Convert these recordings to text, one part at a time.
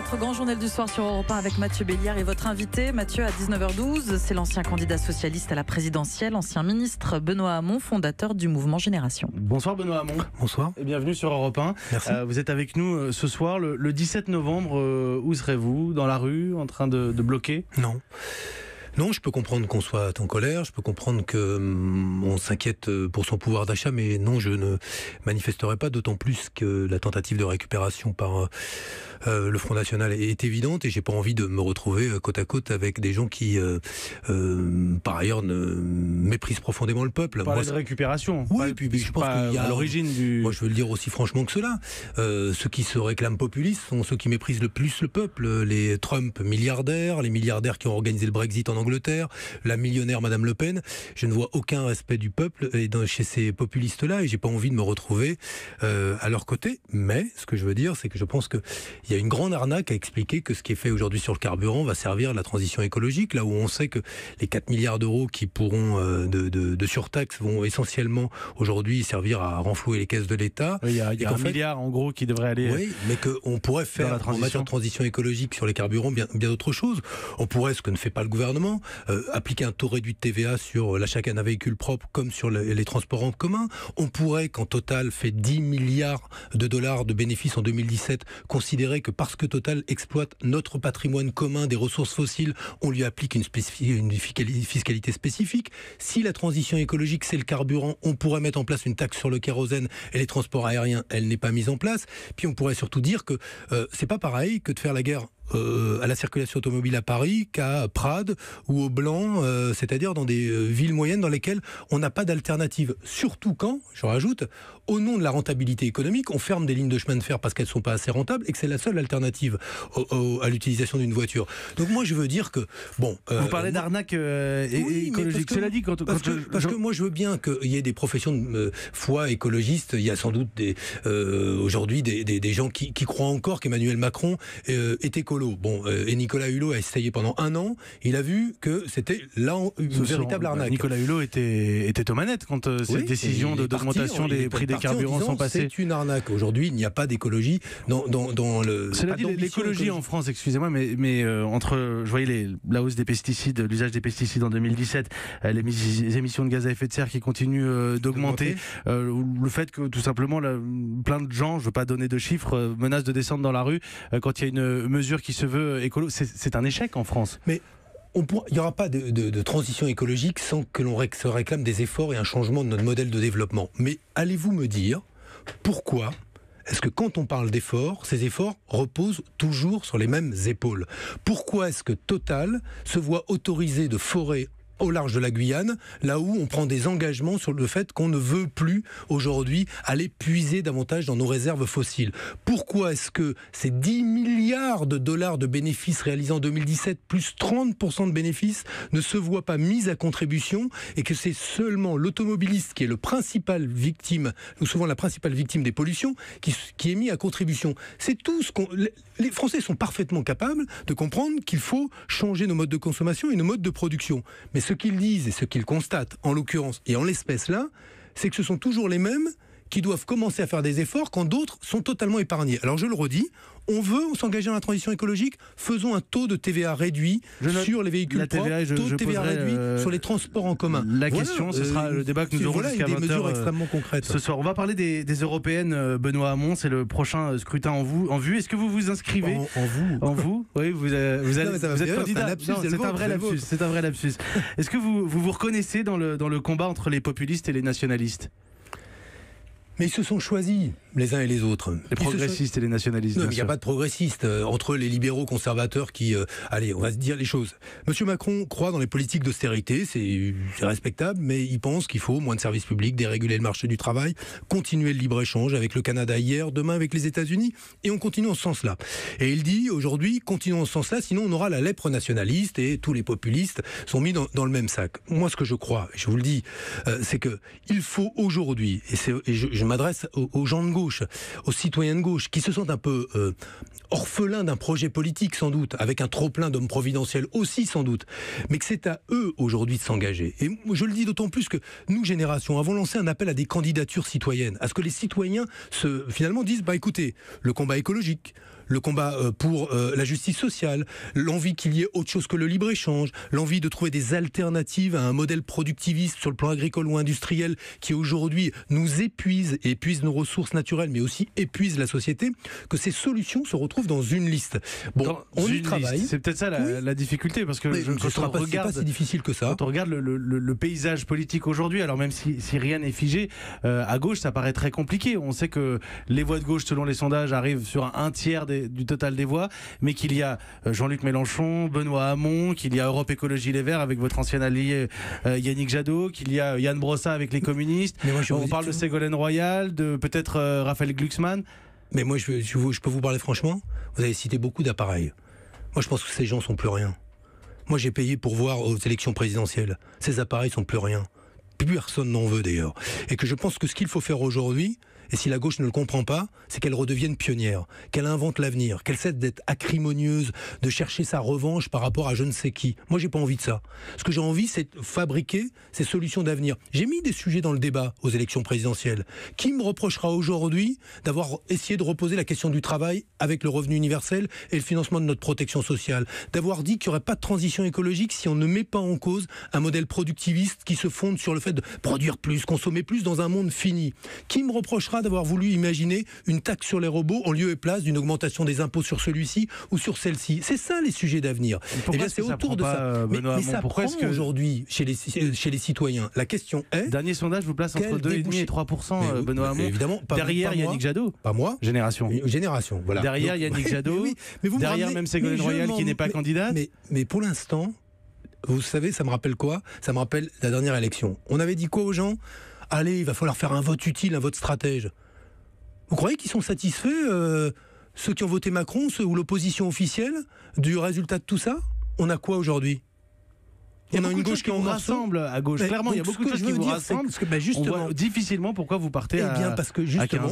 Votre grand journal du soir sur Europe 1 avec Mathieu Béliard et votre invité, Mathieu, à 19h12. C'est l'ancien candidat socialiste à la présidentielle, ancien ministre Benoît Hamon, fondateur du mouvement Génération. Bonsoir Benoît Hamon. Bonsoir. Et bienvenue sur Europe 1. Merci. Vous êtes avec nous ce soir, le 17 novembre. Où serez-vous? Dans la rue, en train de bloquer? Non, je peux comprendre qu'on soit en colère, je peux comprendre qu'on s'inquiète pour son pouvoir d'achat, mais non, je ne manifesterai pas, d'autant plus que la tentative de récupération par le Front National est évidente, et j'ai pas envie de me retrouver côte à côte avec des gens qui, par ailleurs, méprisent profondément le peuple. Vous parlez de récupération. Oui, puis je pense qu'il y a à l'origine du... Moi, je veux le dire aussi franchement que cela. Ceux qui se réclament populistes sont ceux qui méprisent le plus le peuple. Les Trump milliardaires, les milliardaires qui ont organisé le Brexit en Angleterre, la millionnaire Madame Le Pen. Je ne vois aucun respect du peuple chez ces populistes-là, et j'ai pas envie de me retrouver à leur côté. Mais ce que je veux dire, c'est que je pense qu'il y a une grande arnaque à expliquer que ce qui est fait aujourd'hui sur le carburant va servir à la transition écologique, là où on sait que les 4 milliards d'euros qui pourront de surtaxe vont essentiellement aujourd'hui servir à renflouer les caisses de l'État. Il y a un milliard en gros qui devrait aller... Oui, mais qu'on pourrait faire en matière de transition écologique sur les carburants bien d'autres choses. On pourrait, ce que ne fait pas le gouvernement, appliquer un taux réduit de TVA sur l'achat d'un véhicule propre comme sur les transports en commun. On pourrait, quand Total fait 10 milliards de dollars de bénéfices en 2017, considérer que parce que Total exploite notre patrimoine commun des ressources fossiles, on lui applique une fiscalité spécifique. Si la transition écologique, c'est le carburant, on pourrait mettre en place une taxe sur le kérosène et les transports aériens, elle n'est pas mise en place. Puis on pourrait surtout dire que c'est pas pareil que de faire la guerre à la circulation automobile à Paris qu'à Prades ou au Blanc, c'est-à-dire dans des villes moyennes dans lesquelles on n'a pas d'alternative. Surtout quand, je rajoute, au nom de la rentabilité économique, on ferme des lignes de chemin de fer parce qu'elles ne sont pas assez rentables et que c'est la seule alternative à l'utilisation d'une voiture. Donc moi je veux dire que... Bon, vous parlez d'arnaque écologique. Cela dit, parce que moi je veux bien qu'il y ait des professions de foi écologistes. Il y a sans doute aujourd'hui des gens qui croient encore qu'Emmanuel Macron est écolo. Bon, et Nicolas Hulot a essayé pendant 1 an. Il a vu que c'était là une véritable arnaque. Nicolas Hulot était aux manettes quand ces décisions d'augmentation des prix des carburants sont passées. C'est une arnaque. Aujourd'hui, il n'y a pas d'écologie dans le... Cela dit, l'écologie en France, excusez-moi, mais entre, je voyais la hausse des pesticides, l'usage des pesticides en 2017, les émissions de gaz à effet de serre qui continuent d'augmenter, le fait que tout simplement plein de gens, je ne veux pas donner de chiffres, menacent de descendre dans la rue quand il y a une mesure qui se veut écolo, c'est un échec en France. Mais il n'y aura pas de transition écologique sans que l'on se réclame des efforts et un changement de notre modèle de développement. Mais allez-vous me dire pourquoi est-ce que quand on parle d'efforts, ces efforts reposent toujours sur les mêmes épaules? Pourquoi est-ce que Total se voit autorisé de forer au large de la Guyane, là où on prend des engagements sur le fait qu'on ne veut plus aujourd'hui aller puiser davantage dans nos réserves fossiles? Pourquoi est-ce que ces 10 milliards de dollars de bénéfices réalisés en 2017, plus 30% de bénéfices, ne se voient pas mis à contribution, et que c'est seulement l'automobiliste qui est le principal victime, ou souvent la principale victime des pollutions, qui est mis à contribution? C'est tout ce qu'on... Les Français sont parfaitement capables de comprendre qu'il faut changer nos modes de consommation et nos modes de production. Mais ce qu'ils disent et ce qu'ils constatent, en l'occurrence et en l'espèce là, c'est que ce sont toujours les mêmes qui doivent commencer à faire des efforts quand d'autres sont totalement épargnés. Alors je le redis, on veut s'engager dans la transition écologique, faisons un taux de TVA réduit sur les véhicules propres, taux de TVA réduit sur les transports en commun. La question, ce sera le débat que nous aurons jusqu'à 20h. Des mesures extrêmement concrètes. Ce soir, on va parler des européennes. Benoît Hamon, c'est le prochain scrutin en vue. Est-ce que vous vous inscrivez en vous? Oui, vous êtes candidat. C'est un vrai lapsus. Est-ce que vous reconnaissez dans le combat entre les populistes et les nationalistes? Mais ils se sont choisis les uns et les autres. Les progressistes et les nationalistes. Non, mais il n'y a pas de progressistes. Entre les libéraux conservateurs qui... allez, on va se dire les choses. Monsieur Macron croit dans les politiques d'austérité, c'est respectable, mais il pense qu'il faut moins de services publics, déréguler le marché du travail, continuer le libre-échange avec le Canada hier, demain avec les États-Unis, et on continue en ce sens-là. Et il dit, aujourd'hui, continuons en ce sens-là, sinon on aura la lèpre nationaliste et tous les populistes sont mis dans le même sac. Moi, ce que je crois, je vous le dis, c'est que il faut aujourd'hui, et je m'adresse aux gens de gauche, aux citoyens de gauche, qui se sentent un peu orphelins d'un projet politique sans doute, avec un trop-plein d'hommes providentiels aussi sans doute, mais que c'est à eux aujourd'hui de s'engager. Et je le dis d'autant plus que nous, Génération, avons lancé un appel à des candidatures citoyennes, à ce que les citoyens finalement disent, écoutez, le combat écologique, le combat pour la justice sociale, l'envie qu'il y ait autre chose que le libre-échange, l'envie de trouver des alternatives à un modèle productiviste sur le plan agricole ou industriel qui aujourd'hui nous épuise et épuise nos ressources naturelles, mais aussi épuise la société, que ces solutions se retrouvent dans une liste. Bon, on y travaille. C'est peut-être ça la difficulté, parce que c'est pas si difficile que ça. Quand on regarde le paysage politique aujourd'hui, alors même si rien n'est figé, à gauche ça paraît très compliqué. On sait que les voix de gauche, selon les sondages, arrivent sur un tiers du total des voix, mais qu'il y a Jean-Luc Mélenchon, Benoît Hamon, qu'il y a Europe Écologie Les Verts avec votre ancien allié Yannick Jadot, qu'il y a Yann Brossat avec les communistes. On parle de Ségolène Royal, de peut-être Raphaël Glucksmann. Mais moi, je peux vous parler franchement. Vous avez cité beaucoup d'appareils. Moi, je pense que ces gens sont plus rien. Moi, j'ai payé pour voir aux élections présidentielles. Ces appareils sont plus rien. Plus personne n'en veut d'ailleurs. Et que je pense que ce qu'il faut faire aujourd'hui, et si la gauche ne le comprend pas, c'est qu'elle redevienne pionnière, qu'elle invente l'avenir, qu'elle cesse d'être acrimonieuse, de chercher sa revanche par rapport à je ne sais qui. Moi, j'ai pas envie de ça. Ce que j'ai envie, c'est de fabriquer ces solutions d'avenir. J'ai mis des sujets dans le débat aux élections présidentielles. Qui me reprochera aujourd'hui d'avoir essayé de reposer la question du travail avec le revenu universel et le financement de notre protection sociale, d'avoir dit qu'il n'y aurait pas de transition écologique si on ne met pas en cause un modèle productiviste qui se fonde sur le fait de produire plus, consommer plus dans un monde fini. Qui me reprochera d'avoir voulu imaginer une taxe sur les robots en lieu et place d'une augmentation des impôts sur celui-ci ou sur celle-ci? C'est ça les sujets d'avenir. Eh bien, c'est autour de ça. Mais ça prend aujourd'hui chez les citoyens. La question est... Dernier sondage vous place entre 2,5 et 3%, Benoît Hamon. Évidemment, derrière pas Yannick Jadot. Pas moi. Génération, voilà. Derrière Yannick Jadot. Mais derrière même Ségolène Royal qui n'est pas candidate. Mais pour l'instant, vous savez, ça me rappelle quoi? Ça me rappelle la dernière élection. On avait dit quoi aux gens? Allez, il va falloir faire un vote utile, un vote stratège. Vous croyez qu'ils sont satisfaits, ceux qui ont voté Macron, ceux ou l'opposition officielle, du résultat de tout ça? On a quoi aujourd'hui? Il y a une gauche qui vous rassemble à gauche. Clairement, il y a beaucoup de choses qui vous rassemblent. On voit difficilement pourquoi vous partez à 15. Eh bien, parce que justement,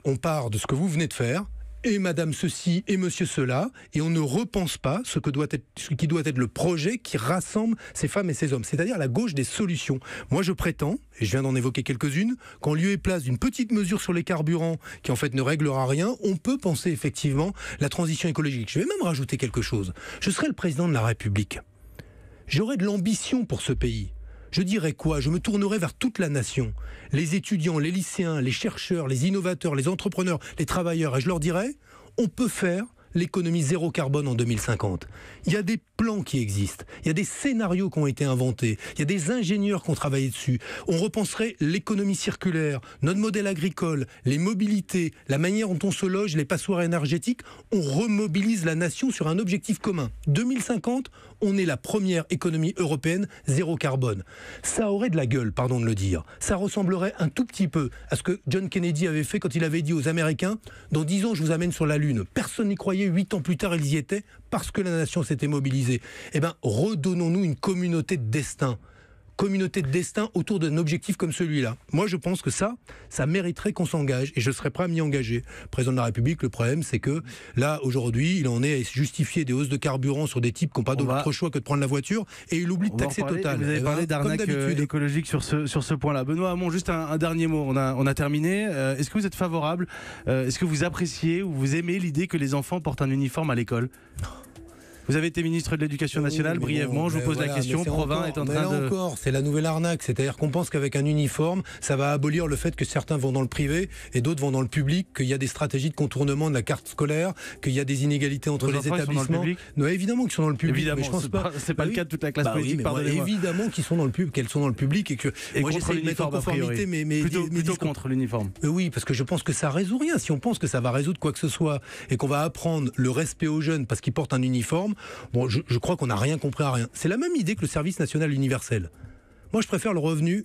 on part de ce que vous venez de faire, et madame ceci et monsieur cela, et on ne repense pas ce qui doit être le projet qui rassemble ces femmes et ces hommes, c'est-à-dire la gauche des solutions. Moi je prétends, et je viens d'en évoquer quelques-unes, qu'en lieu et place d'une petite mesure sur les carburants, qui en fait ne réglera rien, on peut penser effectivement la transition écologique. Je vais même rajouter quelque chose. Je serai le président de la République. J'aurai de l'ambition pour ce pays. Je dirais quoi? Je me tournerai vers toute la nation, les étudiants, les lycéens, les chercheurs, les innovateurs, les entrepreneurs, les travailleurs, et je leur dirais, on peut faire l'économie zéro carbone en 2050. Il y a des plans qui existent, il y a des scénarios qui ont été inventés, il y a des ingénieurs qui ont travaillé dessus. On repenserait l'économie circulaire, notre modèle agricole, les mobilités, la manière dont on se loge, les passoires énergétiques. On remobilise la nation sur un objectif commun. 2050, on est la première économie européenne zéro carbone. Ça aurait de la gueule, pardon de le dire. Ça ressemblerait un tout petit peu à ce que John Kennedy avait fait quand il avait dit aux Américains « Dans 10 ans, je vous amène sur la Lune ». Personne n'y croyait, 8 ans plus tard, ils y étaient parce que la nation s'était mobilisée. Eh bien, redonnons-nous une communauté de destin. Communauté de destin autour d'un objectif comme celui-là. Moi, je pense que ça mériterait qu'on s'engage et je serais prêt à m'y engager. Président de la République, le problème, c'est que là, aujourd'hui, il en est à justifier des hausses de carburant sur des types qui n'ont pas d'autre choix que de prendre la voiture et il oublie de taxer Total. Vous avez parlé d'arnaque écologique sur ce point-là. Benoît Hamon, juste un dernier mot. On a terminé. Est-ce que vous êtes favorable? Est-ce que vous appréciez ou vous aimez l'idée que les enfants portent un uniforme à l'école? Vous avez été ministre de l'Éducation nationale, brièvement, je vous pose la question. Provins est en train de... encore, c'est la nouvelle arnaque, c'est-à-dire qu'on pense qu'avec un uniforme, ça va abolir le fait que certains vont dans le privé et d'autres vont dans le public, qu'il y a des stratégies de contournement de la carte scolaire, qu'il y a des inégalités entre les établissements. Non, évidemment qu'ils sont dans le public. Évidemment, mais je pense c'est pas le cas de toute la classe politique, pardonnez-moi. Évidemment qu'ils sont dans le public, qu'elles sont dans le public et que moi j'essaie de mettre en conformité plutôt contre l'uniforme. Oui, parce que je pense que ça résout rien. Si on pense que ça va résoudre quoi que ce soit et qu'on va apprendre le respect aux jeunes parce qu'ils portent un uniforme, bon, je crois qu'on n'a rien compris à rien. C'est la même idée que le service national universel. Moi, je préfère le revenu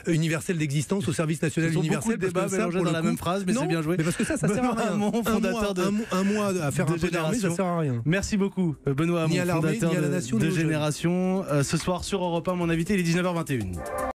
universel d'existence au service national universel. Beaucoup de débats mélangés dans la même phrase, mais c'est bien joué. Mais parce que ça sert à rien. Un mois à faire un peu d'armée, ça sert à rien. Merci beaucoup, Benoît Hamon, fondateur de Génération. Ce soir sur Europe 1, mon invité, il est 19h21.